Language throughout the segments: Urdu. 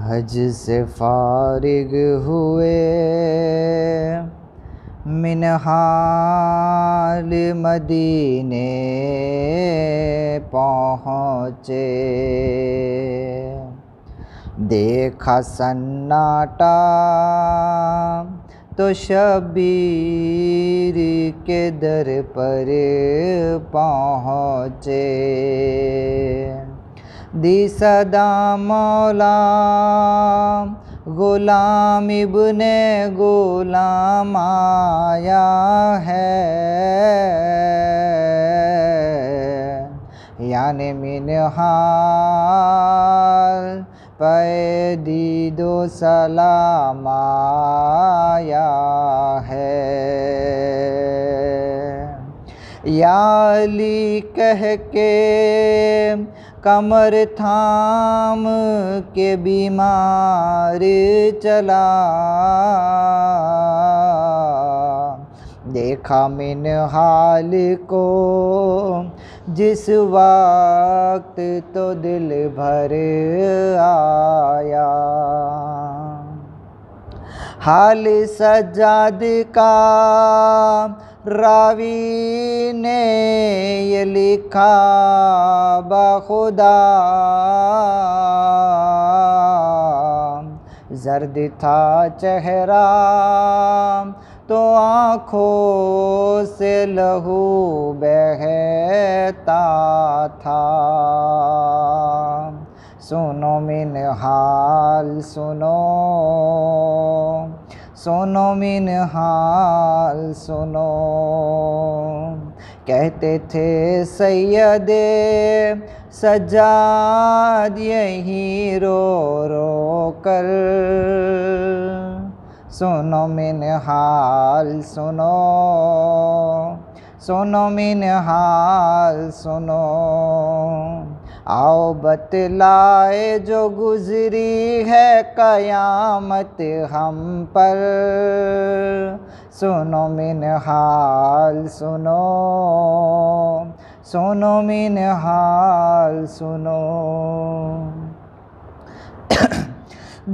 حج سے فارغ ہوئے منہال مدینے پہنچے، دیکھا سناٹا تو شبیر کے در پر پہنچے، دی صدا مولا غلام ابن غلام آیا ہے، یعنی منہال پہ دید و سلام آیا ہے، یا علی کہہ کے کمر تھام کے بیمار چلا، دیکھا منہال کو جس وقت تو دل بھر آیا، حال سجاد کا راوی نے یہ لکھا بخدا، زرد تھا چہرہ تو آنکھوں سے لہو بہتا تھا، سنو منہال سنو، سنو منہال سنو، کہتے تھے سید سجاد یہیں رو رو کر، سنو منہال سنو، سنو منہال سنو، آؤ بتلائے جو گزری ہے قیامت ہم پر، سنو منہال سنو، سنو منہال سنو،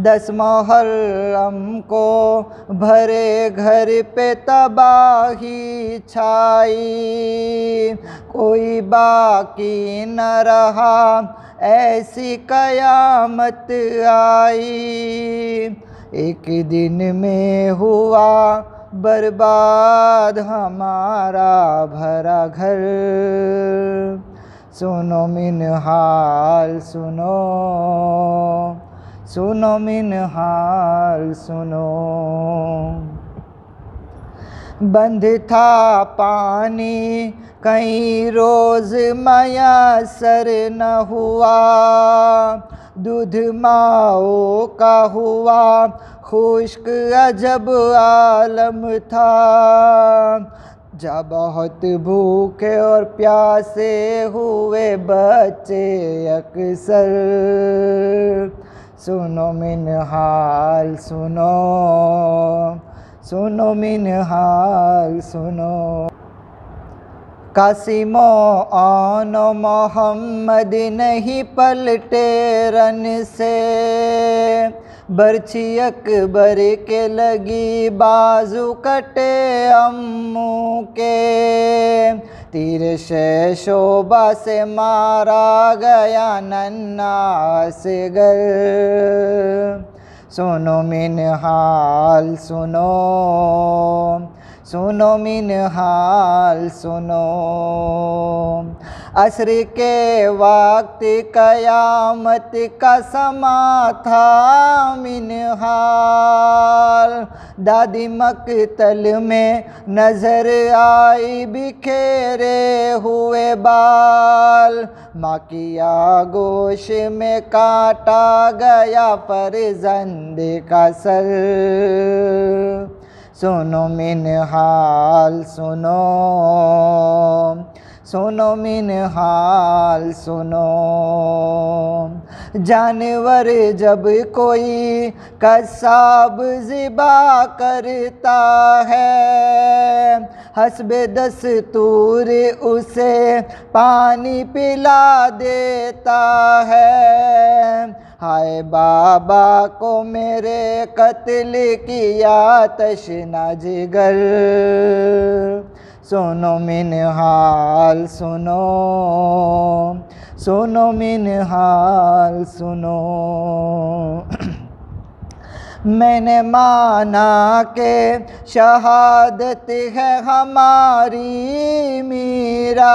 10 محرم کو بھرے گھر پہ تباہی چھائی، کوئی باقی نہ رہا ایسی قیامت آئی، ایک دن میں ہوا برباد ہمارا بھرا گھر، سنو منہال سنو، سنو منہال سنو، بند تھا پانی کئی روز میسر نہ ہوا، دودھ ماؤں کا ہوا خشک عجب عالم تھا، جب بہت بھوکے اور پیاسے ہوئے بچے اکثر، سنو منہال سنو، سنو منہال سنو، قاسم و آن و محمد نہیں پلٹے رن سے، برچھی اکبر کے لگی بازو کٹے امو کے، تیر شعبہ سے مارا گیا ننھا اصغر، سنو منہال سنو، سنو منہال سنو، عصر کے وقت قیامت کا سما تھا منہال، دادی مقتل میں نظر آئی بکھیرے ہوئے بال، ماں کی آغوش میں کاٹا گیا فرزند کا سر، سنو منہال سنو، سنو منہال سنو، جانور جب کوئی قصاب ذبح کرتا ہے، حسب دستور اسے پانی پلا دیتا ہے، ہائے بابا کو میرے قتل کیا تشنا جگر، سنو منہال سنو، سنو منہال سنو۔ میں نے مانا کہ شہادت ہے ہماری میراث،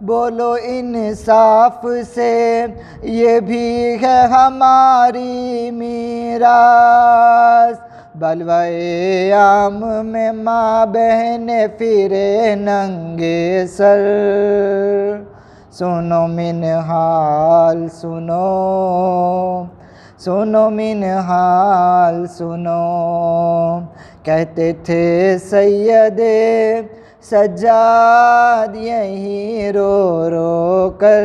بولو انصاف سے یہ بھی ہے ہماری میراث، بلوائے عام میں ماں بہن پھرے ننگے سر، سنو منہال سنو، سنو منہال سنو۔ کہتے تھے سید سجاد یہیں رو رو کر،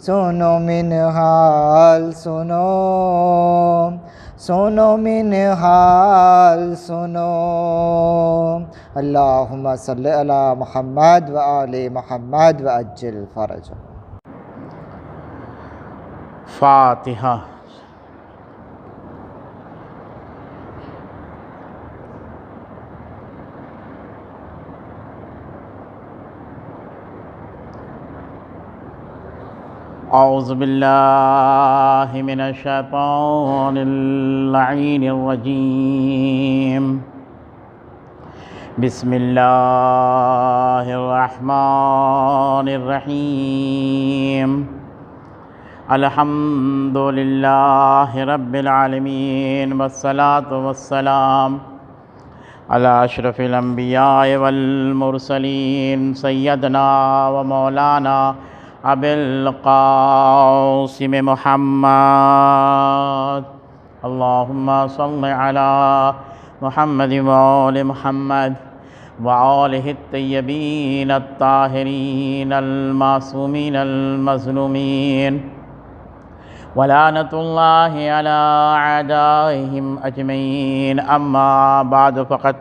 سنو منہال سنو، سنو منہال سنو۔ اللہم صلی علی محمد و آل محمد و عجل فرجہ۔ فاتحہ۔ اعوذ باللہ من الشیطان اللعین الرجیم، بسم اللہ الرحمن الرحیم، الحمد للہ رب العالمین، والصلاة والسلام علی اشرف الانبیاء والمرسلین، سیدنا و مولانا ابی القاسم محمد، اللہم صل علی محمد وآل محمد وآلہ الطیبین الطاہرین المعصومین المظلومین، ولعنۃ اللہ علی اعدائہم اجمعین، اما بعد فقد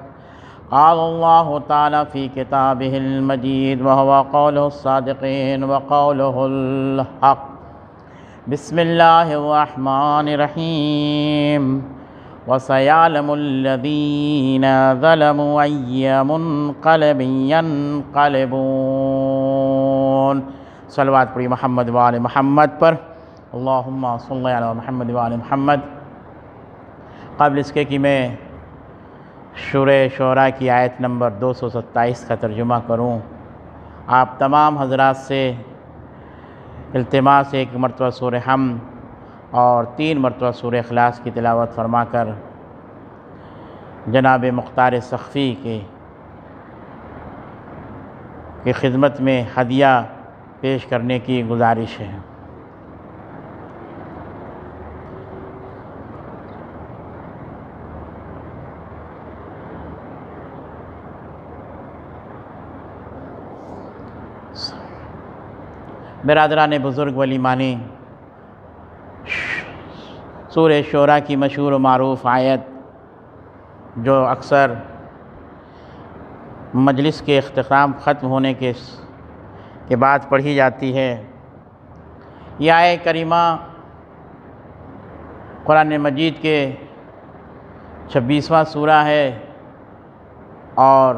قال اللہ تعالی فی کتابہ المجید وہو قولہ الصادقین وقولہ الحق، بسم اللہ الرحمن الرحیم، وَسَيَعْلَمُ الَّذِينَ ظَلَمُوا أَيَّ مُنْقَلَبٍ يَنْقَلِبُونَ۔ صلوات پڑھی محمد وآل محمد پر، اللہم صلی علی محمد وآل محمد۔ قبل اس کے کہ میں سورہ شعراء کی آیت نمبر 227 کا ترجمہ کروں، آپ تمام حضرات سے التماس 1 مرتبہ سورہ حمد اور 3 مرتبہ سورہ اخلاص کی تلاوت فرما کر جناب مختار سخفی کی خدمت میں ہدیہ پیش کرنے کی گزارش ہے۔ برادران بزرگ ولیمانی، سورہ شعراء کی مشہور و معروف آیت جو اکثر مجلس کے اختتام ختم ہونے کے بعد پڑھی جاتی ہے، یہ آیت کریمہ قرآن مجید کے 26واں سورہ ہے اور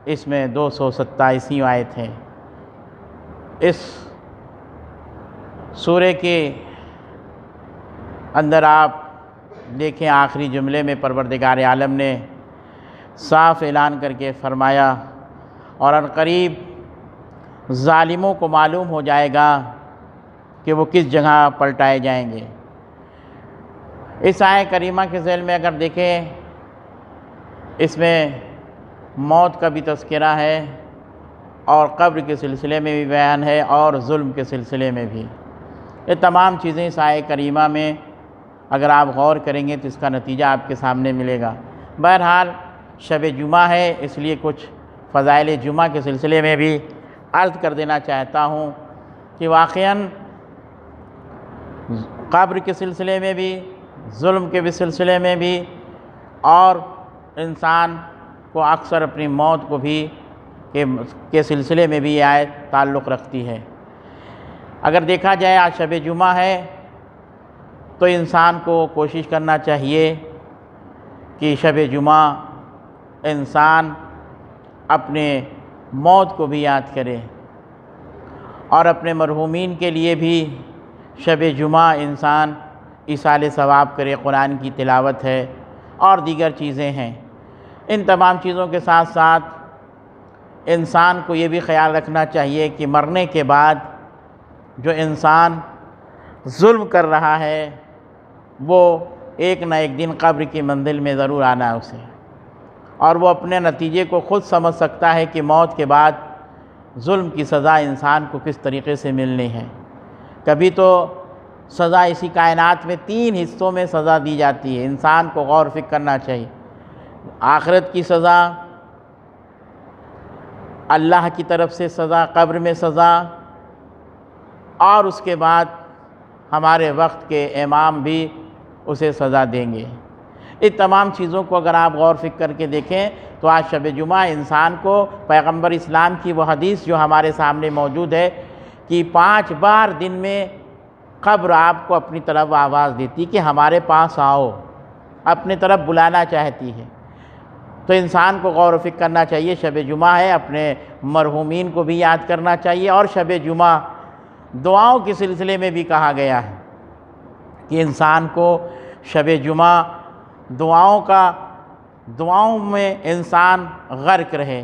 اس میں 227 آیت ہے۔ اس سورہ کے اندر آپ دیکھیں آخری جملے میں پروردگار عالم نے صاف اعلان کر کے فرمایا، اور عنقریب ظالموں کو معلوم ہو جائے گا کہ وہ کس جگہ پلٹائے جائیں گے۔ اس آیت کریمہ کے ذیل میں اگر دیکھیں، اس میں موت کا بھی تذکرہ ہے اور قبر کے سلسلے میں بھی بیان ہے اور ظلم کے سلسلے میں بھی۔ یہ تمام چیزیں اس آیت کریمہ میں اگر آپ غور کریں گے تو اس کا نتیجہ آپ کے سامنے ملے گا۔ بہرحال شب جمعہ ہے، اس لیے کچھ فضائل جمعہ کے سلسلے میں بھی عرض کر دینا چاہتا ہوں کہ واقعاً قبر کے سلسلے میں بھی، ظلم کے بھی سلسلے میں بھی، اور انسان کو اکثر اپنی موت کو بھی کے سلسلے میں بھی یہ آیت تعلق رکھتی ہے۔ اگر دیکھا جائے آج شب جمعہ ہے تو انسان کو کوشش کرنا چاہیے کہ شب جمعہ انسان اپنے موت کو بھی یاد کرے اور اپنے مرحومین کے لیے بھی شب جمعہ انسان ایصال ثواب کرے، قرآن کی تلاوت ہے اور دیگر چیزیں ہیں۔ ان تمام چیزوں کے ساتھ ساتھ انسان کو یہ بھی خیال رکھنا چاہیے کہ مرنے کے بعد جو انسان ظلم کر رہا ہے وہ ایک نہ ایک دن قبر کی منزل میں ضرور آنا ہے اسے، اور وہ اپنے نتیجے کو خود سمجھ سکتا ہے کہ موت کے بعد ظلم کی سزا انسان کو کس طریقے سے ملنی ہے۔ کبھی تو سزا اسی کائنات میں 3 حصوں میں سزا دی جاتی ہے، انسان کو غور و فکر کرنا چاہیے۔ آخرت کی سزا، اللہ کی طرف سے سزا، قبر میں سزا، اور اس کے بعد ہمارے وقت کے امام بھی اسے سزا دیں گے۔ ان تمام چیزوں کو اگر آپ غور و فکر کر کے دیکھیں تو آج شب جمعہ انسان کو پیغمبر اسلام کی وہ حدیث جو ہمارے سامنے موجود ہے کہ 5 بار دن میں قبر آپ کو اپنی طرف آواز دیتی کہ ہمارے پاس آؤ، اپنی طرف بلانا چاہتی ہے۔ تو انسان کو غور و فکر کرنا چاہیے، شب جمعہ ہے، اپنے مرحومین کو بھی یاد کرنا چاہیے، اور شب جمعہ دعاؤں کے سلسلے میں بھی کہا گیا ہے کہ انسان کو شب جمعہ دعاؤں میں انسان غرق رہے،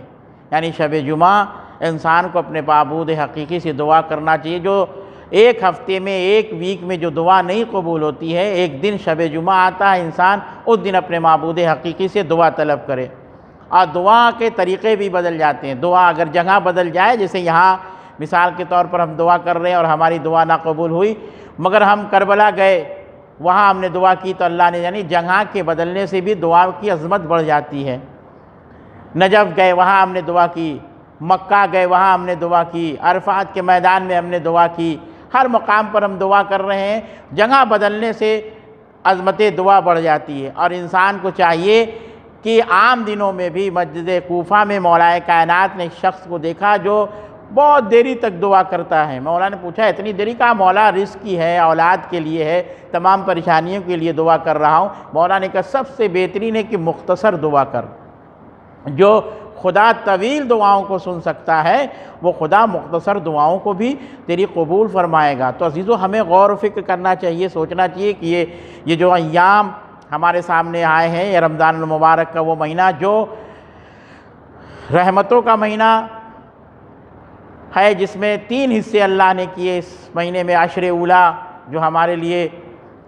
یعنی شب جمعہ انسان کو اپنے معبود حقیقی سے دعا کرنا چاہیے۔ جو ایک ہفتے میں، ایک ویک میں جو دعا نہیں قبول ہوتی ہے، ایک دن شب جمعہ آتا ہے، انسان اس دن اپنے معبود حقیقی سے دعا طلب کرے۔ اور دعا کے طریقے بھی بدل جاتے ہیں، دعا اگر جگہ بدل جائے، جیسے یہاں مثال کے طور پر ہم دعا کر رہے ہیں اور ہماری دعا نہ قبول ہوئی، مگر ہم کربلا گئے، وہاں ہم نے دعا کی تو اللہ نے، یعنی جگہ کے بدلنے سے بھی دعا کی عظمت بڑھ جاتی ہے۔ نجف گئے، وہاں ہم نے دعا کی، مکہ گئے، وہاں ہم نے دعا کی، عرفات کے میدان میں ہم نے دعا کی، ہر مقام پر ہم دعا کر رہے ہیں، جگہ بدلنے سے عظمت دعا بڑھ جاتی ہے۔ اور انسان کو چاہیے کہ عام دنوں میں بھی مسجد کوفہ میں مولا کائنات نے ایک شخص کو دیکھا جو بہت دیری تک دعا کرتا ہے۔ مولا نے پوچھا اتنی دیری؟ کہا مولا رزق کی ہے، اولاد کے لیے ہے، تمام پریشانیوں کے لیے دعا کر رہا ہوں۔ مولا نے کہا سب سے بہترین ہے کہ مختصر دعا کر۔ جو خدا طویل دعاؤں کو سن سکتا ہے وہ خدا مختصر دعاؤں کو بھی تیری قبول فرمائے گا۔ تو عزیزو، ہمیں غور و فکر کرنا چاہیے، سوچنا چاہیے کہ یہ جو ایام ہمارے سامنے آئے ہیں، یہ رمضان المبارک کا وہ مہینہ جو رحمتوں کا مہینہ ہے، جس میں 3 حصے اللہ نے کیے اس مہینے میں۔ عشر اولا جو ہمارے لیے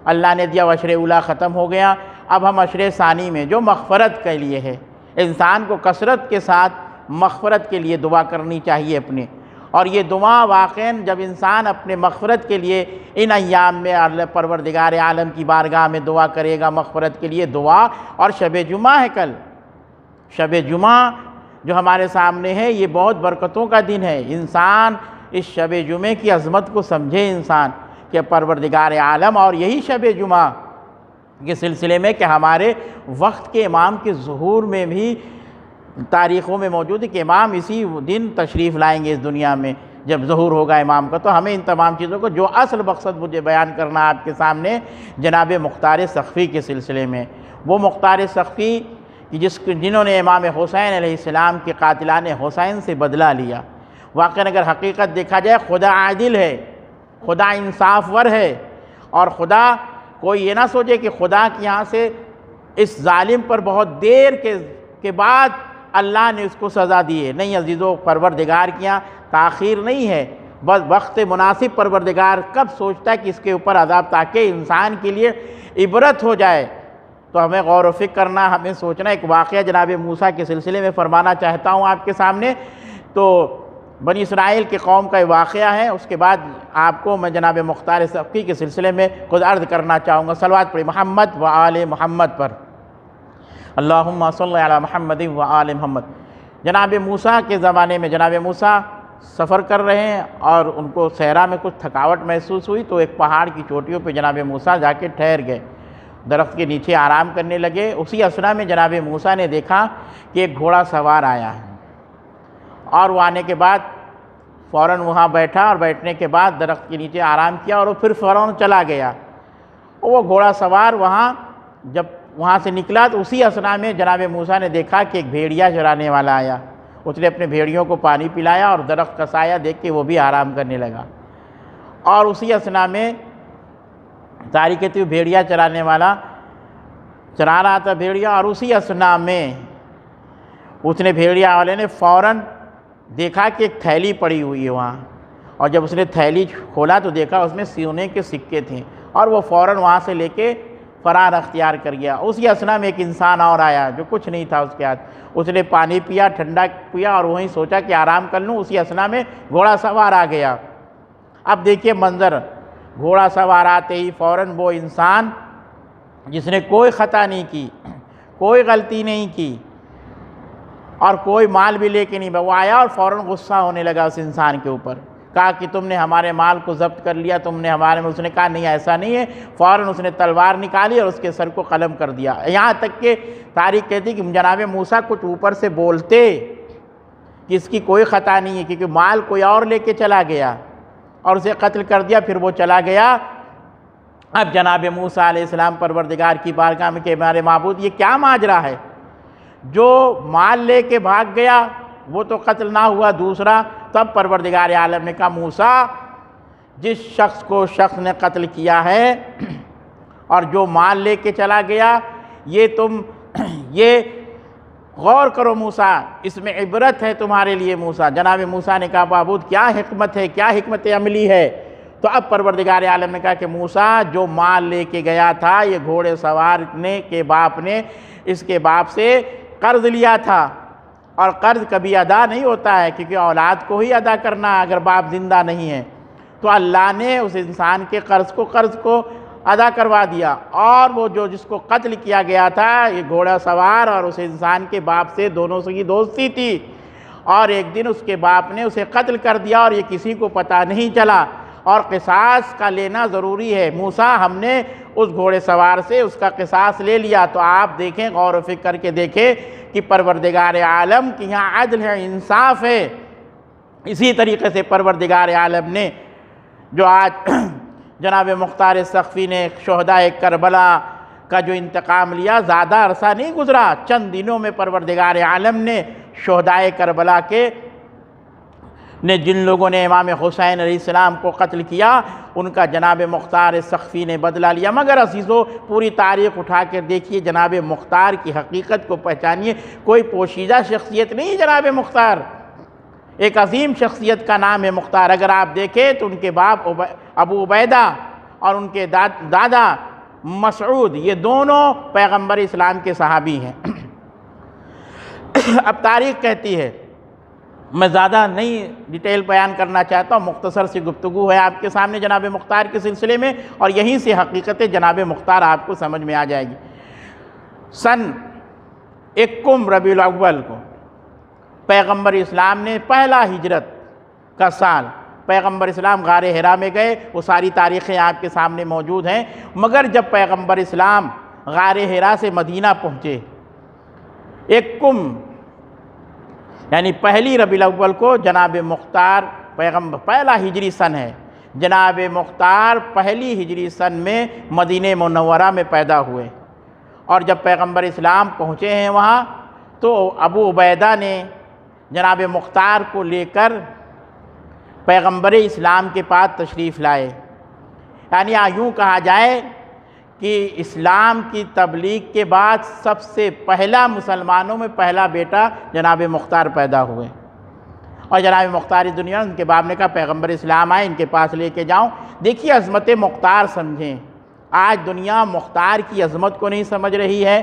اللہ نے دیا، وہ عشر اولا ختم ہو گیا، اب ہم عشر ثانی میں جو مغفرت کے لیے ہے۔ انسان کو کثرت کے ساتھ مغفرت کے لیے دعا کرنی چاہیے اپنے، اور یہ دعا واقعاً جب انسان اپنے مغفرت کے لیے ان ایام میں اللہ پروردگار عالم کی بارگاہ میں دعا کرے گا مغفرت کے لیے دعا۔ اور شب جمعہ ہے، کل شب جمعہ جو ہمارے سامنے ہے، یہ بہت برکتوں کا دن ہے۔ انسان اس شب جمعے کی عظمت کو سمجھے، انسان کہ پروردگار عالم، اور یہی شب جمعہ کے سلسلے میں کہ ہمارے وقت کے امام کے ظہور میں بھی تاریخوں میں موجود ہے کہ امام اسی دن تشریف لائیں گے اس دنیا میں جب ظہور ہوگا امام کا۔ تو ہمیں ان تمام چیزوں کو، جو اصل مقصد مجھے بیان کرنا آپ کے سامنے جناب مختار سقفی کے سلسلے میں، وہ مختار سقفی جنہوں نے امام حسین علیہ السلام کے قاتلان حسین سے بدلہ لیا۔ واقعاً اگر حقیقت دیکھا جائے، خدا عادل ہے، خدا انصاف ور ہے، اور خدا کوئی یہ نہ سوچے کہ خدا کے یہاں سے اس ظالم پر بہت دیر کے بعد اللہ نے اس کو سزا دی ہے۔ نہیں عزیزو، پروردگار کے یہاں تاخیر نہیں ہے، بس وقت مناسب پروردگار کب سوچتا ہے کہ اس کے اوپر عذاب، تاکہ انسان کے لیے عبرت ہو جائے۔ تو ہمیں غور و فکر کرنا، ہمیں سوچنا۔ ایک واقعہ جناب موسیٰ کے سلسلے میں فرمانا چاہتا ہوں آپ کے سامنے۔ تو بنی اسرائیل کے قوم کا واقعہ ہے، اس کے بعد آپ کو میں جناب مختار سقفی کے سلسلے میں کچھ عرض کرنا چاہوں گا۔ صلوات پڑھی محمد و آل محمد پر، اللہم صلی علی محمد و آل محمد۔ جناب موسیٰ کے زمانے میں جناب موسیٰ سفر کر رہے ہیں اور ان کو صحرا میں کچھ تھکاوٹ محسوس ہوئی، تو ایک پہاڑ کی چوٹیوں پہ جناب موسیٰ جا کے ٹھہر گئے، درخت کے نیچے آرام کرنے لگے۔ اسی اثنا میں جناب موسیٰ نے دیکھا کہ ایک گھوڑا سوار آیا ہے، اور وہ آنے کے بعد فوراً وہاں بیٹھا اور بیٹھنے کے بعد درخت کے نیچے آرام کیا اور وہ پھر فوراً چلا گیا۔ وہ گھوڑا سوار وہاں جب وہاں سے نکلا تو اسی اثنا میں جناب موسیٰ نے دیکھا کہ ایک بھیڑیا چرانے والا آیا۔ اس نے اپنے بھیڑیوں کو پانی پلایا اور درخت کا سایہ دیکھ کے وہ بھی آرام کرنے لگا۔ اور اسی اثنا میں تاریخ کہتی ہوئی بھیڑیا چرانے والا چرا رہا تھا بھیڑیا، اور اسی اثنا میں اس نے بھیڑیا والے نے فوراً دیکھا کہ ایک تھیلی پڑی ہوئی ہے وہاں، اور جب اس نے تھیلی کھولا تو دیکھا اس میں سونے کے سکے تھے، اور وہ فوراً وہاں سے لے کے فرار اختیار کر گیا۔ اسی اثنا میں ایک انسان اور آیا جو کچھ نہیں تھا اس کے ہاتھ، اس نے پانی پیا، ٹھنڈا پیا، اور وہیں سوچا کہ آرام کر لوں، اسی اثنا میں گھوڑا سوار آ گیا۔ اب دیکھیے منظر، گھوڑا سوار آتے ہی فوراً وہ انسان جس نے کوئی خطا نہیں کی، کوئی غلطی نہیں کی اور کوئی مال بھی لے کے نہیں، وہ آیا اور فوراً غصہ ہونے لگا اس انسان کے اوپر، کہا کہ تم نے ہمارے مال کو ضبط کر لیا، تم نے ہمارے میں۔ اس نے کہا نہیں ایسا نہیں ہے، فوراً اس نے تلوار نکالی اور اس کے سر کو قلم کر دیا۔ یہاں تک کہ تاریخ کہتی کہ جناب موسیٰ کچھ اوپر سے بولتے کہ اس کی کوئی خطا نہیں ہے، کیونکہ مال کوئی اور لے کے چلا گیا اور اسے قتل کر دیا، پھر وہ چلا گیا۔ اب جناب موسیٰ علیہ السلام پروردگار کی بارگاہ میں کہ ہمارے معبود یہ کیا ماجرا ہے؟ جو مال لے کے بھاگ گیا وہ تو قتل نہ ہوا، دوسرا تب پروردگار عالم نے کہا موسیٰ جس شخص نے قتل کیا ہے اور جو مال لے کے چلا گیا، یہ غور کرو موسیٰ، اس میں عبرت ہے تمہارے لیے موسیٰ۔ جناب موسیٰ نے کہا معبود کیا حکمت ہے، کیا حکمت عملی ہے؟ تو اب پروردگار عالم نے کہا کہ موسیٰ جو مال لے کے گیا تھا یہ گھوڑے سوار کے باپ نے اس کے باپ سے قرض لیا تھا، اور قرض کبھی ادا نہیں ہوتا ہے کیونکہ اولاد کو ہی ادا کرنا ہے اگر باپ زندہ نہیں ہے۔ تو اللہ نے اس انسان کے قرض کو ادا کروا دیا، اور وہ جس کو قتل کیا گیا تھا یہ گھوڑا سوار اور اس انسان کے باپ سے دونوں سے کی دوستی تھی، اور ایک دن اس کے باپ نے اسے قتل کر دیا اور یہ کسی کو پتہ نہیں چلا، اور قصاص کا لینا ضروری ہے۔ موسیٰ ہم نے اس گھوڑے سوار سے اس کا قصاص لے لیا۔ تو آپ دیکھیں، غور و فکر کر کے دیکھیں کہ پروردگار عالم کی یہاں عدل ہے، انصاف ہے۔ اسی طریقے سے پروردگار عالم نے جو آج جناب مختار سقفی نے شہدائے کربلا کا جو انتقام لیا، زیادہ عرصہ نہیں گزرا، چند دنوں میں پروردگار عالم نے شہدائے کربلا جن لوگوں نے امام حسین علیہ السلام کو قتل کیا ان کا جناب مختار سقفی نے بدلہ لیا۔ مگر عزیزو پوری تاریخ اٹھا کر دیکھیے، جناب مختار کی حقیقت کو پہچانیے، کوئی پوشیدہ شخصیت نہیں جناب مختار، ایک عظیم شخصیت کا نام ہے مختار۔ اگر آپ دیکھیں تو ان کے باپ ابو عبیدہ اور ان کے دادا مسعود یہ دونوں پیغمبر اسلام کے صحابی ہیں۔ اب تاریخ کہتی ہے، میں زیادہ نہیں ڈیٹیل بیان کرنا چاہتا ہوں، مختصر سی گفتگو ہے آپ کے سامنے جناب مختار کے سلسلے میں، اور یہیں سے حقیقت جناب مختار آپ کو سمجھ میں آ جائے گی۔ سن 1 ربیع الاول کو پیغمبر اسلام نے پہلا ہجرت کا سال، پیغمبر اسلام غار حرا میں گئے، وہ ساری تاریخیں آپ کے سامنے موجود ہیں۔ مگر جب پیغمبر اسلام غار حرا سے مدینہ پہنچے، 1 یعنی پہلی ربیع الاول کو جناب مختار پیغمبر، پہلا ہجری سن ہے، جناب مختار پہلی ہجری سن میں مدینہ منورہ میں پیدا ہوئے، اور جب پیغمبر اسلام پہنچے ہیں وہاں تو ابو عبیدہ نے جناب مختار کو لے کر پیغمبر اسلام کے پاس تشریف لائے۔ یعنی یوں کہا جائے کہ اسلام کی تبلیغ کے بعد سب سے پہلا مسلمانوں میں پہلا بیٹا جناب مختار پیدا ہوئے، اور جناب مختار دنیا ان کے باپ نے کہا پیغمبر اسلام آئے، ان کے پاس لے کے جاؤں۔ دیکھیے عظمت مختار سمجھیں، آج دنیا مختار کی عظمت کو نہیں سمجھ رہی ہے،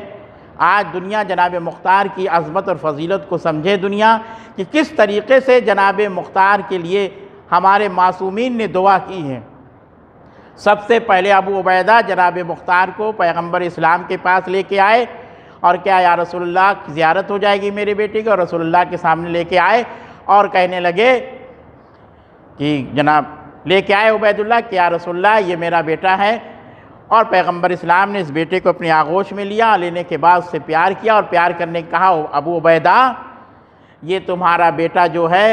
آج دنیا جناب مختار کی عظمت اور فضیلت کو سمجھے دنیا کہ کس طریقے سے جناب مختار کے لیے ہمارے معصومین نے دعا کی ہے۔ سب سے پہلے ابو عبیدہ جناب مختار کو پیغمبر اسلام کے پاس لے کے آئے، اور کیا یا رسول اللہ کی زیارت ہو جائے گی میرے بیٹے کی، اور رسول اللہ کے سامنے لے کے آئے اور کہنے لگے کہ جناب لے کے آئے عبید اللہ کہ یا رسول اللہ یہ میرا بیٹا ہے، اور پیغمبر اسلام نے اس بیٹے کو اپنی آغوش میں لیا، لینے کے بعد اس سے پیار کیا، اور پیار کرنے کہا ابو عبیدہ یہ تمہارا بیٹا جو ہے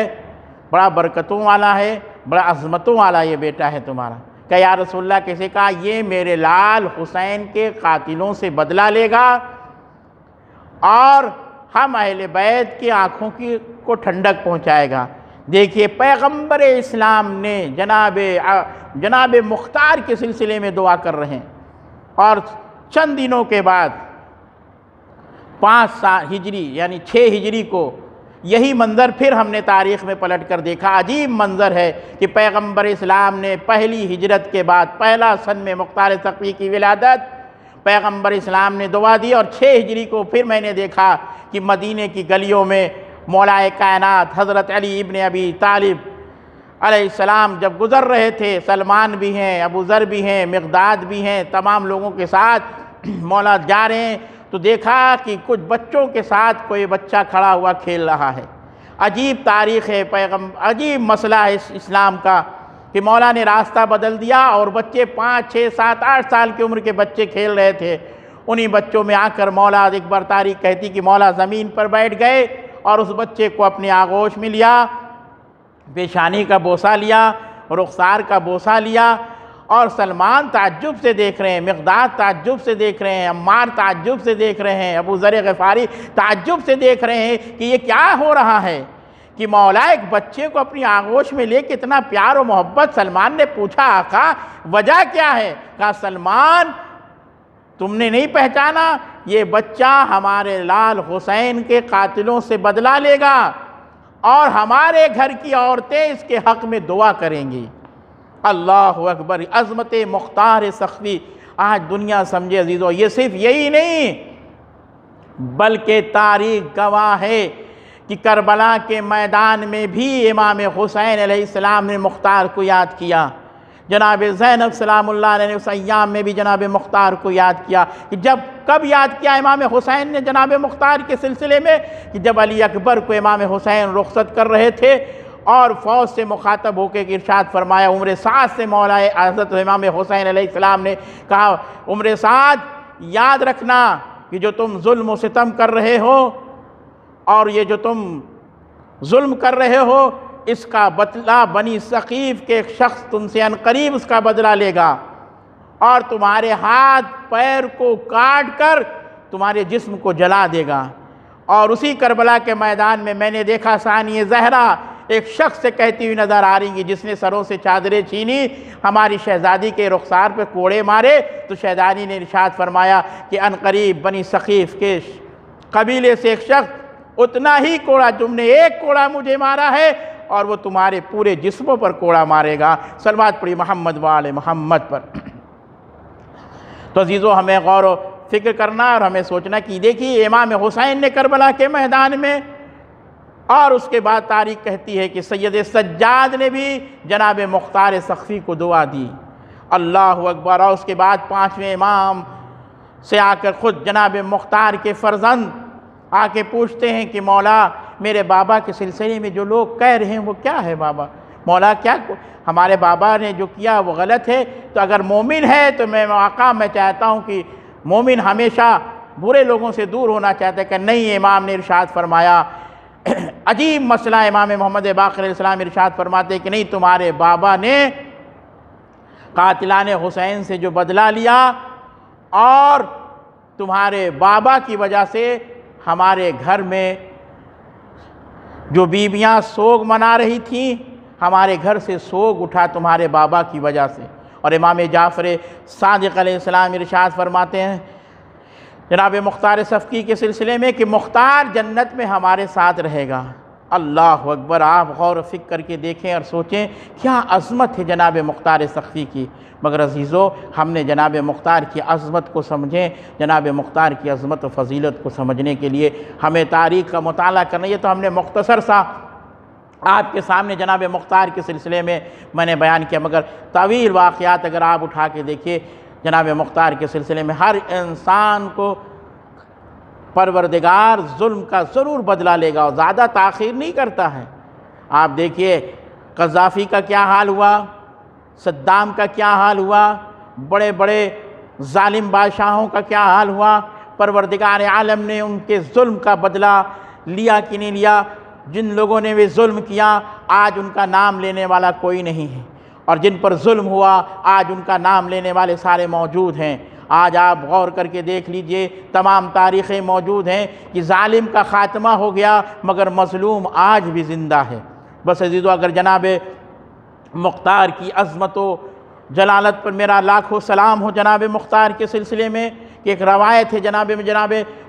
بڑا برکتوں والا ہے، بڑا عظمتوں والا یہ بیٹا ہے تمہارا۔ کہ یا رسول اللہ کیسے کہا؟ یہ میرے لال حسین کے قاتلوں سے بدلہ لے گا اور ہم اہل بیت کی آنکھوں کو ٹھنڈک پہنچائے گا۔ دیکھیے پیغمبر اسلام نے جناب مختار کے سلسلے میں دعا کر رہے ہیں، اور چند دنوں کے بعد 5 سال ہجری یعنی 6 ہجری کو یہی منظر پھر ہم نے تاریخ میں پلٹ کر دیکھا۔ عجیب منظر ہے کہ پیغمبر اسلام نے پہلی ہجرت کے بعد پہلا سن میں مختار ثقفی کی ولادت، پیغمبر اسلام نے دعا دی، اور 6 ہجری کو پھر میں نے دیکھا کہ مدینے کی گلیوں میں مولا کائنات حضرت علی ابن ابی طالب علیہ السلام جب گزر رہے تھے، سلمان بھی ہیں، ابو ذر بھی ہیں، مقداد بھی ہیں، تمام لوگوں کے ساتھ مولا جا رہے ہیں، تو دیکھا کہ کچھ بچوں کے ساتھ کوئی بچہ کھڑا ہوا کھیل رہا ہے۔ عجیب تاریخ ہے، عجیب مسئلہ ہے اسلام کا کہ مولا نے راستہ بدل دیا، اور بچے 5 6 7 8 سال کی عمر کے بچے کھیل رہے تھے۔ انہی بچوں میں آ کر مولا ایک بار تاریخ کہتی کہ مولا زمین پر بیٹھ گئے اور اس بچے کو اپنی آغوش میں لیا، پیشانی کا بوسہ لیا، رخسار کا بوسہ لیا، اور سلمان تعجب سے دیکھ رہے ہیں، مقداد تعجب سے دیکھ رہے ہیں، عمار تعجب سے دیکھ رہے ہیں، ابو ذر غفاری تعجب سے دیکھ رہے ہیں کہ یہ کیا ہو رہا ہے کہ مولا ایک بچے کو اپنی آغوش میں لے کے اتنا پیار و محبت۔ سلمان نے پوچھا آقا وجہ کیا ہے؟ کہا سلمان تم نے نہیں پہچانا؟ یہ بچہ ہمارے لال حسین کے قاتلوں سے بدلہ لے گا، اور ہمارے گھر کی عورتیں اس کے حق میں دعا کریں گی۔ اللہ اکبر، عظمت مختار ثقفی آج دنیا سمجھے عزیزو۔ یہ صرف یہی نہیں بلکہ تاریخ گواہ ہے کہ کربلا کے میدان میں بھی امام حسین علیہ السلام نے مختار کو یاد کیا۔ جناب زینب سلام اللہ علیہ نے اس ایام میں بھی جناب مختار کو یاد کیا کہ کب یاد کیا امام حسین نے جناب مختار کے سلسلے میں؟ کہ جب علی اکبر کو امام حسین رخصت کر رہے تھے اور فوج سے مخاطب ہو کے ارشاد فرمایا، عمر سعد سے مولا حضرت امام حسین علیہ السلام نے کہا عمر سعد یاد رکھنا کہ جو تم ظلم و ستم کر رہے ہو، اور یہ جو تم ظلم کر رہے ہو، اس کا بدلہ بنی ثقیف کے ایک شخص تم سے عنقریب اس کا بدلہ لے گا، اور تمہارے ہاتھ پیر کو کاٹ کر تمہارے جسم کو جلا دے گا۔ اور اسی کربلا کے میدان میں میں نے دیکھا ثانی زہرا ایک شخص سے کہتی ہوئی نظر آ رہی ہے جس نے سروں سے چادریں چھینی، ہماری شہزادی کے رخسار پہ کوڑے مارے، تو شہزادی نے ارشاد فرمایا کہ عنقریب بنی ثقیف کے قبیلے سے ایک شخص اتنا ہی کوڑا، تم نے ایک کوڑا مجھے مارا ہے اور وہ تمہارے پورے جسموں پر کوڑا مارے گا۔ صلوات پڑھی محمد وآل محمد پر۔ تو عزیزو ہمیں غور و فکر کرنا اور ہمیں سوچنا کہ دیکھیے امام حسین نے کربلا کے میدان میں، اور اس کے بعد تاریخ کہتی ہے کہ سید سجاد نے بھی جناب مختار ثقفی کو دعا دی۔ اللہ اکبر۔ اور اس کے بعد 5ویں امام سے آ کر خود جناب مختار کے فرزند آ کے پوچھتے ہیں کہ مولا میرے بابا کے سلسلے میں جو لوگ کہہ رہے ہیں وہ کیا ہے بابا؟ مولا کیا ہمارے بابا نے جو کیا وہ غلط ہے؟ تو اگر مومن ہے تو میں چاہتا ہوں کہ مومن ہمیشہ برے لوگوں سے دور ہونا چاہتا ہے کہ نہیں۔ امام نے ارشاد فرمایا، عجیب مسئلہ، امام محمد باقر علیہ السلام ارشاد فرماتے ہیں کہ نہیں، تمہارے بابا نے قاتلان حسین سے جو بدلہ لیا، اور تمہارے بابا کی وجہ سے ہمارے گھر میں جو بیویاں سوگ منا رہی تھیں، ہمارے گھر سے سوگ اٹھا تمہارے بابا کی وجہ سے۔ اور امام جعفر صادق علیہ السلام ارشاد فرماتے ہیں جناب مختار ثقفی کے سلسلے میں کہ مختار جنت میں ہمارے ساتھ رہے گا۔ اللہ اکبر۔ آپ غور و فکر کر کے دیکھیں اور سوچیں کیا عظمت ہے جناب مختار ثقفی کی۔ مگر عزیزو ہم نے جناب مختار کی عظمت کو سمجھیں، جناب مختار کی عظمت و فضیلت کو سمجھنے کے لیے ہمیں تاریخ کا مطالعہ کرنا۔ یہ تو ہم نے مختصر سا آپ کے سامنے جناب مختار کے سلسلے میں نے بیان کیا، مگر طویل واقعات اگر آپ اٹھا کے دیکھیں جناب مختار کے سلسلے میں، ہر انسان کو پروردگار ظلم کا ضرور بدلہ لے گا اور زیادہ تاخیر نہیں کرتا ہے۔ آپ دیکھیے قذافی کا کیا حال ہوا، صدام کا کیا حال ہوا، بڑے بڑے ظالم بادشاہوں کا کیا حال ہوا، پروردگار عالم نے ان کے ظلم کا بدلہ لیا کہ نہیں لیا؟ جن لوگوں نے وہ ظلم کیا آج ان کا نام لینے والا کوئی نہیں ہے، اور جن پر ظلم ہوا آج ان کا نام لینے والے سارے موجود ہیں۔ آج آپ غور کر کے دیکھ لیجئے، تمام تاریخیں موجود ہیں کہ ظالم کا خاتمہ ہو گیا مگر مظلوم آج بھی زندہ ہے۔ بس عزیزو، اگر جناب مختار کی عظمت و جلالت پر میرا لاکھوں سلام ہو، جناب مختار کے سلسلے میں کہ ایک روایت ہے جناب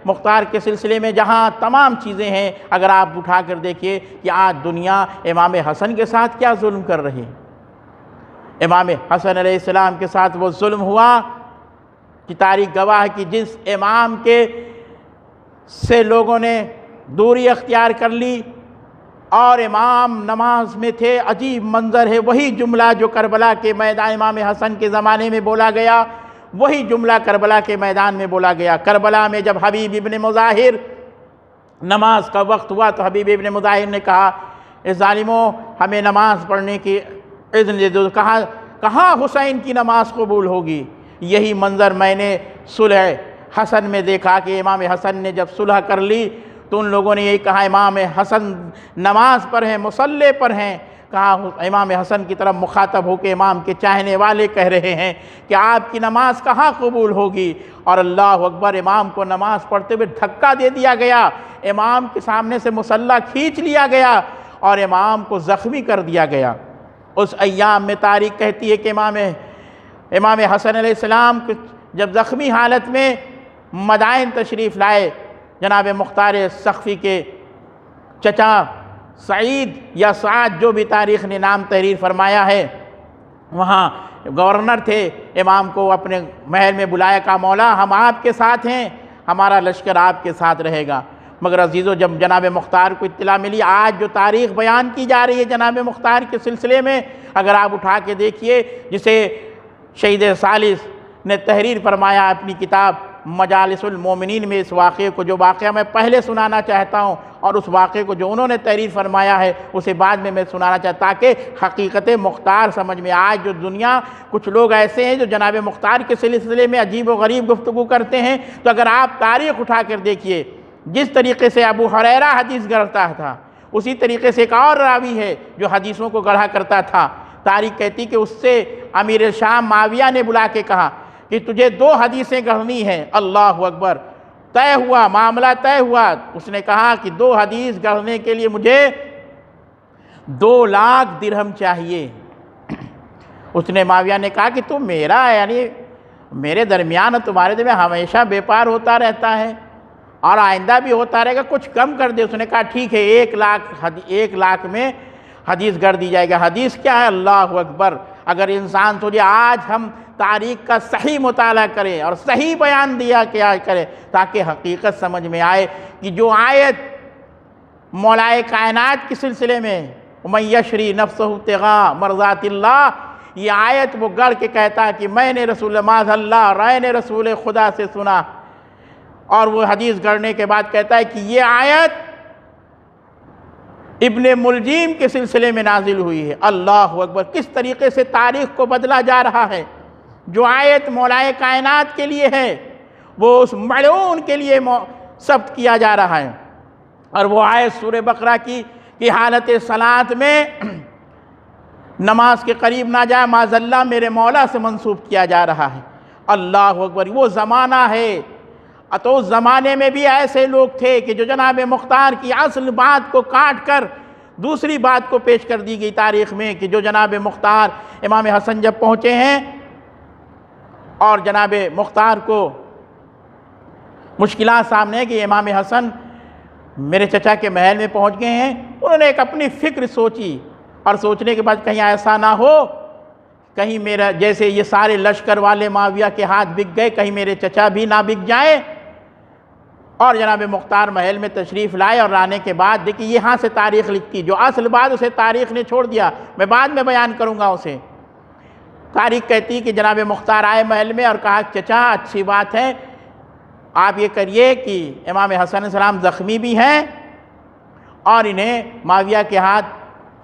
مختار کے سلسلے میں جہاں تمام چیزیں ہیں، اگر آپ اٹھا کر دیکھیے کہ آج دنیا امام حسن کے ساتھ کیا ظلم کر رہی ہے۔ امام حسن علیہ السلام کے ساتھ وہ ظلم ہوا کہ تاریخ گواہ ہے کہ جس امام کے سے لوگوں نے دوری اختیار کر لی اور امام نماز میں تھے، عجیب منظر ہے، وہی جملہ جو کربلا کے میدان امام حسن کے زمانے میں بولا گیا، وہی جملہ کربلا کے میدان میں بولا گیا۔ کربلا میں جب حبیب ابن مظاہر نماز کا وقت ہوا تو حبیب ابن مظاہر نے کہا، اے ظالموں، ہمیں نماز پڑھنے کی اذن دے دو۔ کہاں حسین کی نماز قبول ہوگی؟ یہی منظر میں نے صلح حسن میں دیکھا کہ امام حسن نے جب صلح کر لی تو ان لوگوں نے یہی کہا، امام حسن نماز پر ہیں، مصلی پر ہیں۔ کہا امام حسن کی طرف مخاطب ہو کے امام کے چاہنے والے کہہ رہے ہیں کہ آپ کی نماز کہاں قبول ہوگی؟ اور اللہ اکبر، امام کو نماز پڑھتے ہوئے دھکا دے دیا گیا، امام کے سامنے سے مصلی کھینچ لیا گیا اور امام کو زخمی کر دیا گیا۔ اس ایام میں تاریخ کہتی ہے کہ امام حسن علیہ السلام جب زخمی حالت میں مدائن تشریف لائے، جناب مختار سقفی کے چچا سعید یا سعد، جو بھی تاریخ نے نام تحریر فرمایا ہے، وہاں گورنر تھے، امام کو اپنے محل میں بلایا، کہا مولا ہم آپ کے ساتھ ہیں، ہمارا لشکر آپ کے ساتھ رہے گا۔ مگر عزیزو، جب جناب مختار کو اطلاع ملی، آج جو تاریخ بیان کی جا رہی ہے جناب مختار کے سلسلے میں، اگر آپ اٹھا کے دیکھیے، جسے شہید ثالث نے تحریر فرمایا اپنی کتاب مجالس المومنین میں، اس واقعے کو، جو واقعہ میں پہلے سنانا چاہتا ہوں، اور اس واقعے کو جو انہوں نے تحریر فرمایا ہے اسے بعد میں سنانا چاہتا ہوں، تاکہ حقیقت مختار سمجھ میں آج جو دنیا، کچھ لوگ ایسے ہیں جو جناب مختار کے سلسلے میں عجیب و غریب گفتگو کرتے ہیں، تو اگر آپ تاریخ اٹھا کر دیکھیے، جس طریقے سے ابو ہریرہ حدیث گڑھتا تھا، اسی طریقے سے ایک اور راوی ہے جو حدیثوں کو گڑھا کرتا تھا۔ تاریخ کہتی کہ اس سے امیر شام معاویہ نے بلا کے کہا کہ تجھے 2 حدیثیں گڑھنی ہیں۔ اللہ اکبر، طے ہوا، معاملہ طے ہوا۔ اس نے کہا کہ 2 حدیث گڑھنے کے لیے مجھے 2 لاکھ درہم چاہیے۔ اس نے معاویہ نے کہا کہ تم میرا، یعنی میرے درمیان اور تمہارے درمیان ہمیشہ بیپار ہوتا رہتا ہے اور آئندہ بھی ہوتا رہے گا، کچھ کم کر دے۔ اس نے کہا ٹھیک ہے، 1 لاکھ میں حدیث گڑھ دی جائے گا۔ حدیث کیا ہے؟ اللہ اکبر، اگر انسان سوچے آج ہم تاریخ کا صحیح مطالعہ کریں اور صحیح بیان دیا کیا کرے تاکہ حقیقت سمجھ میں آئے کہ جو آیت مولائے کائنات کے سلسلے میں وَمَن يَشْرِ نَفْسَهُ ابْتِغَاءَ مَرْضَاتِ اللَّهِ، یہ آیت وہ گڑھ کے کہتا ہے کہ میں نے رسول معاذ اللہ رائے نے رسول خدا سے سنا، اور وہ حدیث گڑھنے کے بعد کہتا ہے کہ یہ آیت ابن ملجیم کے سلسلے میں نازل ہوئی ہے۔ اللہ اکبر، کس طریقے سے تاریخ کو بدلا جا رہا ہے۔ جو آیت مولائے کائنات کے لیے ہے وہ اس ملعون کے لیے ثبت کیا جا رہا ہے، اور وہ آیت سورہ بقرہ کی حالت صلاۃ میں نماز کے قریب نہ جائے، معاذ اللہ میرے مولا سے منسوب کیا جا رہا ہے۔ اللہ اکبر، وہ زمانہ ہے۔ تو اس زمانے میں بھی ایسے لوگ تھے کہ جو جناب مختار کی اصل بات کو کاٹ کر دوسری بات کو پیش کر دی گئی تاریخ میں، کہ جو جناب مختار، امام حسن جب پہنچے ہیں اور جناب مختار کو مشکلات سامنے ہے کہ امام حسن میرے چچا کے محل میں پہنچ گئے ہیں، انہوں نے ایک اپنی فکر سوچی، اور سوچنے کے بعد کہیں ایسا نہ ہو کہیں میرا، جیسے یہ سارے لشکر والے معاویہ کے ہاتھ بک گئے، کہیں میرے چچا بھی نہ بک جائیں، اور جناب مختار محل میں تشریف لائے، اور آنے کے بعد دیکھیے یہاں سے تاریخ لکھتی، جو اصل بات اسے تاریخ نے چھوڑ دیا، میں بعد میں بیان کروں گا اسے۔ تاریخ کہتی کہ جناب مختار آئے محل میں اور کہا چچا اچھی بات ہے، آپ یہ کریے کہ امام حسن علیہ السلام زخمی بھی ہیں اور انہیں معاویہ کے ہاتھ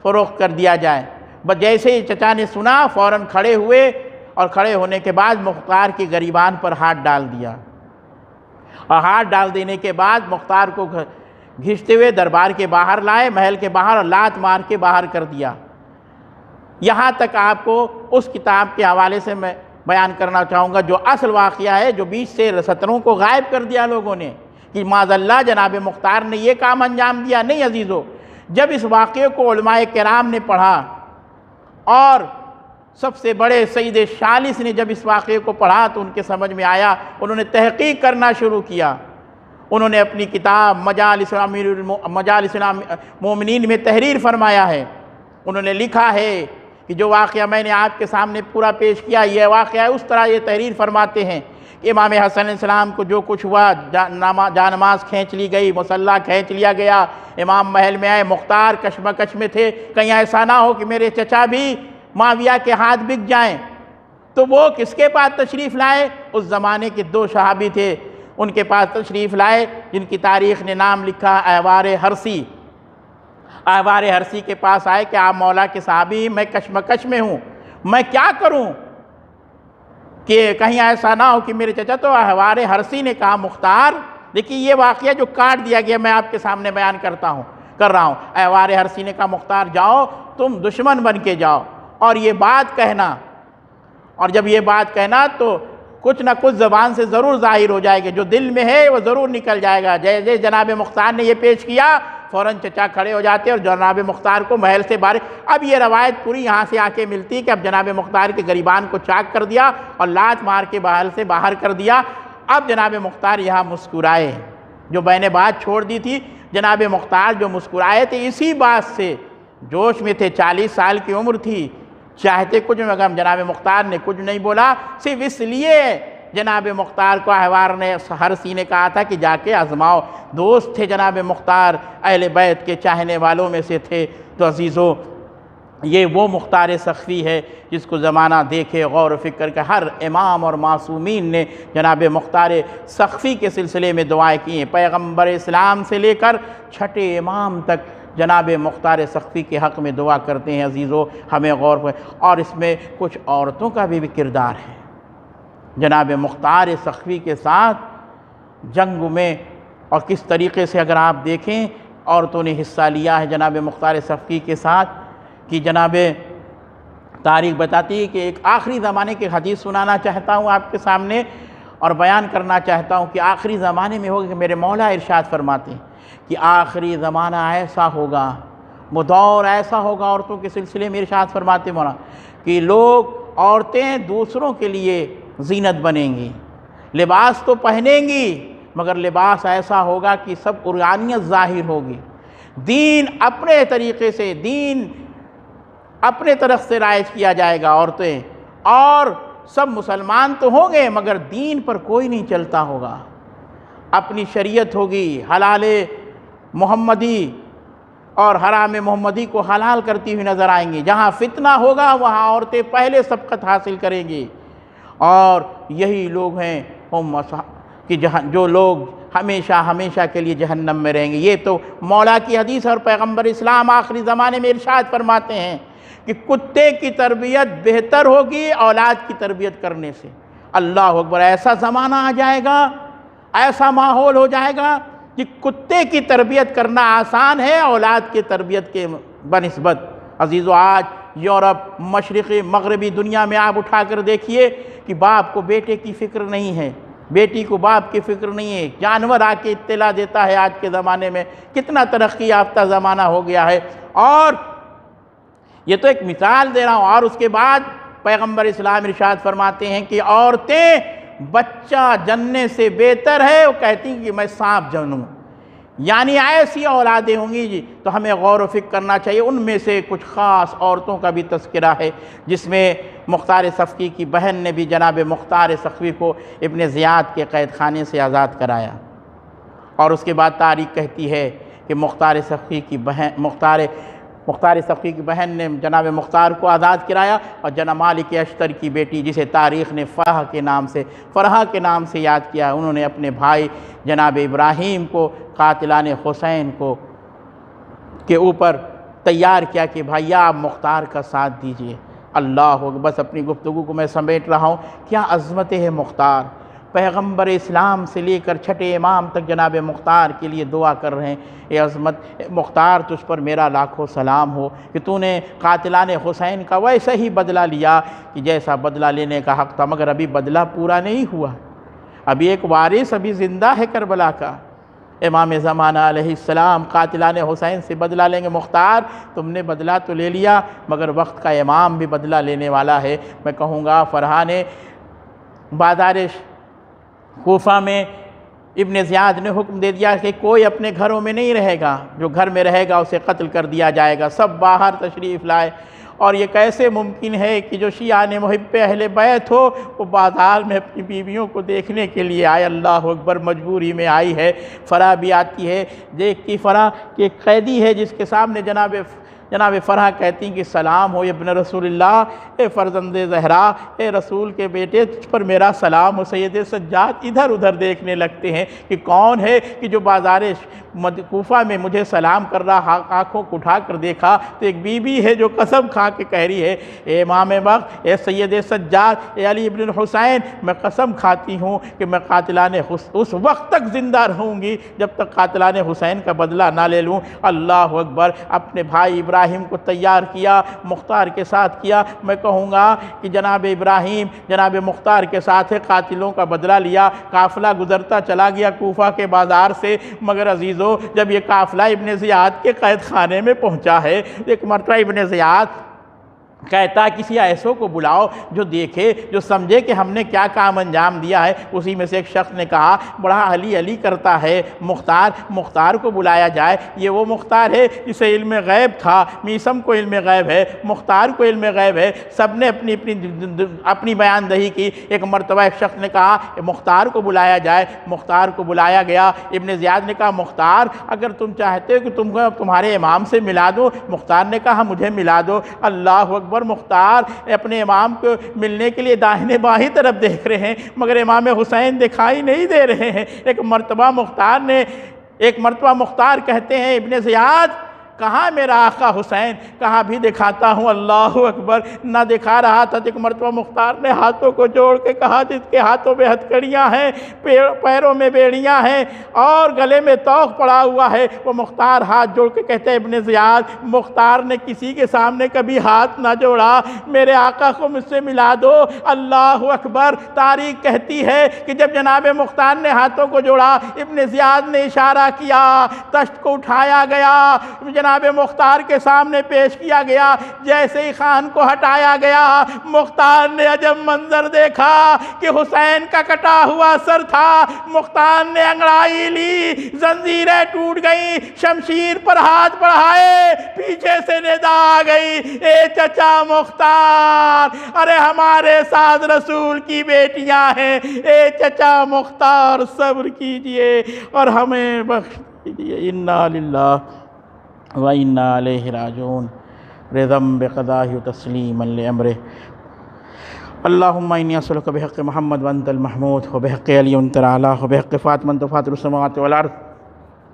فروخت کر دیا جائے۔ بس جیسے ہی چچا نے سنا فوراً کھڑے ہوئے، اور کھڑے ہونے کے بعد مختار کی گریبان پر ہاتھ ڈال دیا، اور ہاتھ ڈال دینے کے بعد مختار کو گھستے ہوئے دربار کے باہر لائے، محل کے باہر، اور لات مار کے باہر کر دیا۔ یہاں تک آپ کو اس کتاب کے حوالے سے میں بیان کرنا چاہوں گا جو اصل واقعہ ہے، جو بیچ سے سطروں کو غائب کر دیا لوگوں نے کہ معاذ اللہ جناب مختار نے یہ کام انجام دیا۔ نہیں عزیزو، جب اس واقعے کو علماء کرام نے پڑھا اور سب سے بڑے سید شالس نے جب اس واقعے کو پڑھا تو ان کے سمجھ میں آیا، انہوں نے تحقیق کرنا شروع کیا۔ انہوں نے اپنی کتاب مجالس المومنین میں تحریر فرمایا ہے، انہوں نے لکھا ہے کہ جو واقعہ میں نے آپ کے سامنے پورا پیش کیا یہ واقعہ ہے، اس طرح یہ تحریر فرماتے ہیں کہ امام حسن علیہ السلام کو جو کچھ ہوا، جانماز کھینچ لی گئی، مصلی کھینچ لیا گیا، امام محل میں آئے، مختار کشمکش میں تھے، کہیں ایسا نہ ہو کہ میرے چچا بھی معاویہ کے ہاتھ بک جائیں، تو وہ کس کے پاس تشریف لائے؟ اس زمانے کے 2 صحابی تھے، ان کے پاس تشریف لائے جن کی تاریخ نے نام لکھا اعوار حرسی۔ اعوار حرسی کے پاس آئے کہ آپ مولا کے صحابی، میں کشمکش میں ہوں، میں کیا کروں کہ کہیں ایسا نہ ہو کہ میرے چچا۔ تو اعوار حرسی نے کہا مختار، دیکھیے یہ واقعہ جو کاٹ دیا گیا میں آپ کے سامنے بیان کر رہا ہوں۔ اعوار حرسی نے کہا مختار جاؤ، تم دشمن بن کے جاؤ اور یہ بات کہنا، اور جب یہ بات کہنا تو کچھ نہ کچھ زبان سے ضرور ظاہر ہو جائے گا، جو دل میں ہے وہ ضرور نکل جائے گا۔ جیسے جناب مختار نے یہ پیش کیا فوراً چچا کھڑے ہو جاتے اور جناب مختار کو محل سے باہر۔ اب یہ روایت پوری یہاں سے آ کے ملتی کہ اب جناب مختار کے گریبان کو چاک کر دیا اور لات مار کے محل سے باہر کر دیا۔ اب جناب مختار یہاں مسکرائے، جو میں نے بات چھوڑ دی تھی، جناب مختار جو مسکرائے تھے اسی بات سے، جوش میں تھے، 40 سال کی عمر تھی، چاہتے کچھ مگر جناب مختار نے کچھ نہیں بولا، صرف اس لیے جناب مختار کو احوار نے حرسی نے کہا تھا کہ جا کے آزماؤ۔ دوست تھے جناب مختار، اہل بیت کے چاہنے والوں میں سے تھے۔ تو عزیزو، یہ وہ مختار سخفی ہے جس کو زمانہ دیکھے غور و فکر کے ہر امام اور معصومین نے جناب مختار سخفی کے سلسلے میں دعائیں کی ہیں۔ پیغمبر اسلام سے لے کر چھٹے امام تک جناب مختار سخفی کے حق میں دعا کرتے ہیں۔ عزیزو، ہمیں غور پر، اور اس میں کچھ عورتوں کا بھی کردار ہے۔ جناب مختار سخفی کے ساتھ جنگ میں، اور کس طریقے سے اگر آپ دیکھیں عورتوں نے حصہ لیا ہے جناب مختار سخفی کے ساتھ، کہ جناب تاریخ بتاتی ہے کہ ایک آخری زمانے کی حدیث سنانا چاہتا ہوں آپ کے سامنے اور بیان کرنا چاہتا ہوں کہ آخری زمانے میں ہوگا کہ میرے مولا ارشاد فرماتے ہیں کہ آخری زمانہ ایسا ہوگا، وہ دور ایسا ہوگا عورتوں کے سلسلے میں، ارشاد فرماتے مولا کہ عورتیں دوسروں کے لیے زینت بنیں گی، لباس تو پہنیں گی مگر لباس ایسا ہوگا کہ سب عریانیت ظاہر ہوگی، دین اپنے طریقے سے، دین اپنے طرف سے رائج کیا جائے گا عورتیں، اور سب مسلمان تو ہوں گے مگر دین پر کوئی نہیں چلتا ہوگا، اپنی شریعت ہوگی، حلال محمدی اور حرام محمدی کو حلال کرتی ہوئی نظر آئیں گی، جہاں فتنہ ہوگا وہاں عورتیں پہلے سبقت حاصل کریں گی، اور یہی لوگ ہیں کہ جو لوگ ہمیشہ ہمیشہ کے لیے جہنم میں رہیں گے۔ یہ تو مولا کی حدیث اور پیغمبر اسلام آخری زمانے میں ارشاد فرماتے ہیں کہ کتے کی تربیت بہتر ہوگی اولاد کی تربیت کرنے سے۔ اللہ اکبر، ایسا زمانہ آ جائے گا، ایسا ماحول ہو جائے گا کہ کتے کی تربیت کرنا آسان ہے اولاد کی تربیت کے بنسبت۔ عزیزو، آج یورپ، مشرقی مغربی دنیا میں آپ اٹھا کر دیکھیے کہ باپ کو بیٹے کی فکر نہیں ہے، بیٹی کو باپ کی فکر نہیں ہے، جانور آ کے اطلاع دیتا ہے۔ آج کے زمانے میں کتنا ترقی یافتہ زمانہ ہو گیا ہے، اور یہ تو ایک مثال دے رہا ہوں۔ اور اس کے بعد پیغمبر اسلام ارشاد فرماتے ہیں کہ عورتیں بچہ جننے سے بہتر ہے، وہ کہتی ہیں کہ میں سانپ جنوں، یعنی ایسی اولادیں ہوں گی تو ہمیں غور و فکر کرنا چاہیے۔ ان میں سے کچھ خاص عورتوں کا بھی تذکرہ ہے، جس میں مختار سخفی کی بہن نے بھی جناب مختار سخفی کو ابن زیاد کے قید خانے سے آزاد کرایا، اور اس کے بعد تاریخ کہتی ہے کہ مختار سخفی کی بہن نے جناب مختار کو آزاد کرایا، اور جناب مالک اشتر کی بیٹی جسے تاریخ نے فرح کے نام سے یاد کیا، انہوں نے اپنے بھائی جناب ابراہیم کو قاتلان حسین کے اوپر تیار کیا کہ بھائی آپ مختار کا ساتھ دیجئے۔ اللہ ہو، بس اپنی گفتگو کو میں سمیٹ رہا ہوں، کیا عظمت ہے مختار، پیغمبر اسلام سے لے کر چھٹے امام تک جناب مختار کے لیے دعا کر رہے ہیں، اے عظمت مختار تجھ پر میرا لاکھوں سلام ہو کہ تو نے قاتلان حسین کا ویسا ہی بدلہ لیا کہ جیسا بدلہ لینے کا حق تھا، مگر ابھی بدلہ پورا نہیں ہوا، ابھی ایک وارث ابھی زندہ ہے کربلا کا۔ امام زمانہ علیہ السلام قاتلان حسین سے بدلہ لیں گے، مختار تم نے بدلہ تو لے لیا مگر وقت کا امام بھی بدلہ لینے والا ہے۔ میں کہوں گا فرحان بازار کوفہ میں ابن زیاد نے حکم دے دیا کہ کوئی اپنے گھروں میں نہیں رہے گا، جو گھر میں رہے گا اسے قتل کر دیا جائے گا، سب باہر تشریف لائے۔ اور یہ کیسے ممکن ہے کہ جو شیعان محب اہل بیت ہو وہ بازار میں اپنی بیویوں کو دیکھنے کے لیے آئے؟ اللہ اکبر، مجبوری میں آئی ہے۔ فرح بھی آتی ہے، دیکھتی فرح کہ ایک قیدی ہے جس کے سامنے جناب فرح کہتی ہیں کہ سلام ہو ابن رسول اللہ، اے فرزند زہرا، اے رسول کے بیٹے، تجھ پر میرا سلام ہو۔ سید سجاد ادھر ادھر دیکھنے لگتے ہیں کہ کون ہے کہ جو بازار کوفہ میں مجھے سلام کر رہا، آنکھوں کو اٹھا کر دیکھا تو ایک بی بی ہے جو قسم کھا کے کہہ رہی ہے، اے امام وقت، اے سید سجاد، اے علی ابن الحسین، میں قسم کھاتی ہوں کہ میں قاتلان اس وقت تک زندہ رہوں گی جب تک قاتلان حسین کا بدلہ نہ لے لوں۔ اللہ اکبر، اپنے بھائی ابراہیم کو تیار کیا، مختار کے ساتھ کیا۔ میں کہوں گا کہ جناب ابراہیم جناب مختار کے ساتھ قاتلوں کا بدلہ لیا، قافلہ گزرتا چلا گیا کوفہ کے بازار سے، مگر عزیزو جب یہ قافلہ ابن زیاد کے قید خانے میں پہنچا ہے، ایک مرتبہ ابن زیاد کہتا کسی ایسوں کو بلاؤ جو دیکھے، جو سمجھے کہ ہم نے کیا کام انجام دیا ہے۔ اسی میں سے ایک شخص نے کہا بڑا علی علی کرتا ہے مختار کو بلایا جائے، یہ وہ مختار ہے جسے علم غیب تھا، میثم کو علم غیب ہے، مختار کو علم غیب ہے، سب نے اپنی بیاندہی کی۔ ایک مرتبہ ایک شخص نے کہا مختار کو بلایا جائے، مختار کو بلایا گیا۔ ابن زیاد نے کہا مختار اگر تم چاہتے ہو کہ تمہارے امام سے ملا دو، مختار نے کہا مجھے ملا دو۔ اللہ اکبر، مختار اپنے امام کو ملنے کے لیے داہنے بائیں طرف دیکھ رہے ہیں مگر امام حسین دکھائی نہیں دے رہے ہیں۔ ایک مرتبہ مختار کہتے ہیں ابن زیاد کہاں میرا آقا حسین، کہاں بھی دکھاتا ہوں۔ اللہ اکبر، نہ دکھا رہا تھا۔ ایک مرتبہ مختار نے ہاتھوں کو جوڑ کے کہا جس کے ہاتھوں میں ہتھکڑیاں ہیں، پیروں میں بیڑیاں ہیں اور گلے میں طوق پڑا ہوا ہے، وہ مختار ہاتھ جوڑ کے کہتے ہیں ابن زیاد مختار نے کسی کے سامنے کبھی ہاتھ نہ جوڑا، میرے آقا کو مجھ سے ملا دو۔ اللہ اکبر، تاریخ کہتی ہے کہ جب جناب مختار نے ہاتھوں کو جوڑا، ابن زیاد نے اشارہ کیا، تشت کو اٹھایا گیا، جناب مختار کے سامنے پیش کیا گیا۔ جیسے ہی خان کو ہٹایا گیا، مختار نے عجب منظر دیکھا کہ حسین کا کٹا ہوا سر تھا۔ مختار نے انگڑائی لی، زنجیریں ٹوٹ گئیں، شمشیر پر ہاتھ بڑھائے، پیچھے سے ندا آ گئی، اے چچا مختار، ارے ہمارے ساتھ رسول کی بیٹیاں ہیں، اے چچا مختار صبر کیجئے اور ہمیں بخش دیجئے۔ انا للہ وَإِنَّا عَلَيْهِ رَاجِعُونَ رِضًا بِقَضَائِهِ وَتَسْلِيمًا لِأَمْرِهِ اللهم إني أسألك بحق محمد وأنت المحمود وبحق علي وأنت الأعلى وبحق فاطمة أنت فاطر السماوات والأرض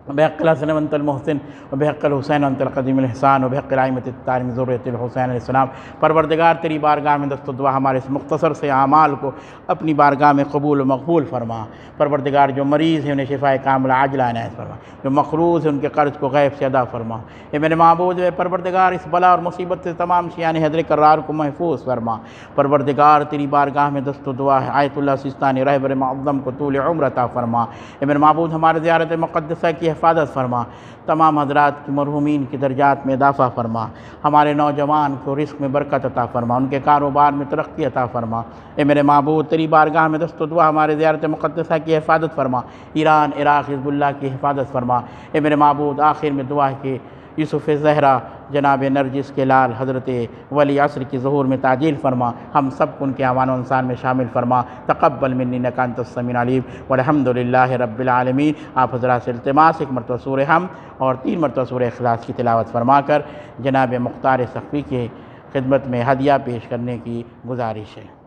وبحق الحسن وأنت المحسن وبحق الحسین وأنت القدیم الإحسان وبحق الأئمة الطاہرین من ذریة الحسین علیہ السلام۔ پروردگار تیری بارگاہ میں دست و دعا ہمارے اس مختصر سے اعمال کو اپنی بارگاہ میں قبول و مقبول فرما۔ پروردگار جو مریض ہیں انہیں شفاء کاملہ عاجلہ عنایت فرما، جو مقروض ہیں ان کے قرض کو غیب سے ادا فرما۔ اے میرے معبود اے پروردگار اس بلا اور مصیبت سے تمام شیعان حیدر کرار کو محفوظ فرما۔ پروردگار تیری بارگاہ میں دست و دعا ہے آیت اللہ سیستانی رہبر معظم کو طول عمر عطا فرما۔ اے میرے معبود ہمارے زیارت مقدسہ کی حفاظت فرما، تمام حضرات کی مرحومین کی درجات میں اضافہ فرما، ہمارے نوجوان کو رزق میں برکت عطا فرما، ان کے کاروبار میں ترقی عطا فرما۔ اے میرے معبود تیری بارگاہ میں دست و دعا ہمارے زیارت مقدسہ کی حفاظت فرما، ایران عراق حزب اللہ کی حفاظت فرما۔ اے میرے معبود آخر میں دعا ہے کہ یوسف زہرا جناب نرجس کے لال حضرت ولی عصر کی ظہور میں تعجیل فرما، ہم سب کو ان کے اعوان و انصار میں شامل فرما۔ تقبل منی انک انت السمیع العلیم والحمد للہ رب العالمین۔ آپ حضرات سے التماس ایک مرتبہ سورہ حمد اور 3 مرتبہ سورہ اخلاص کی تلاوت فرما کر جناب مختار سقفی کی خدمت میں ہدیہ پیش کرنے کی گزارش ہے۔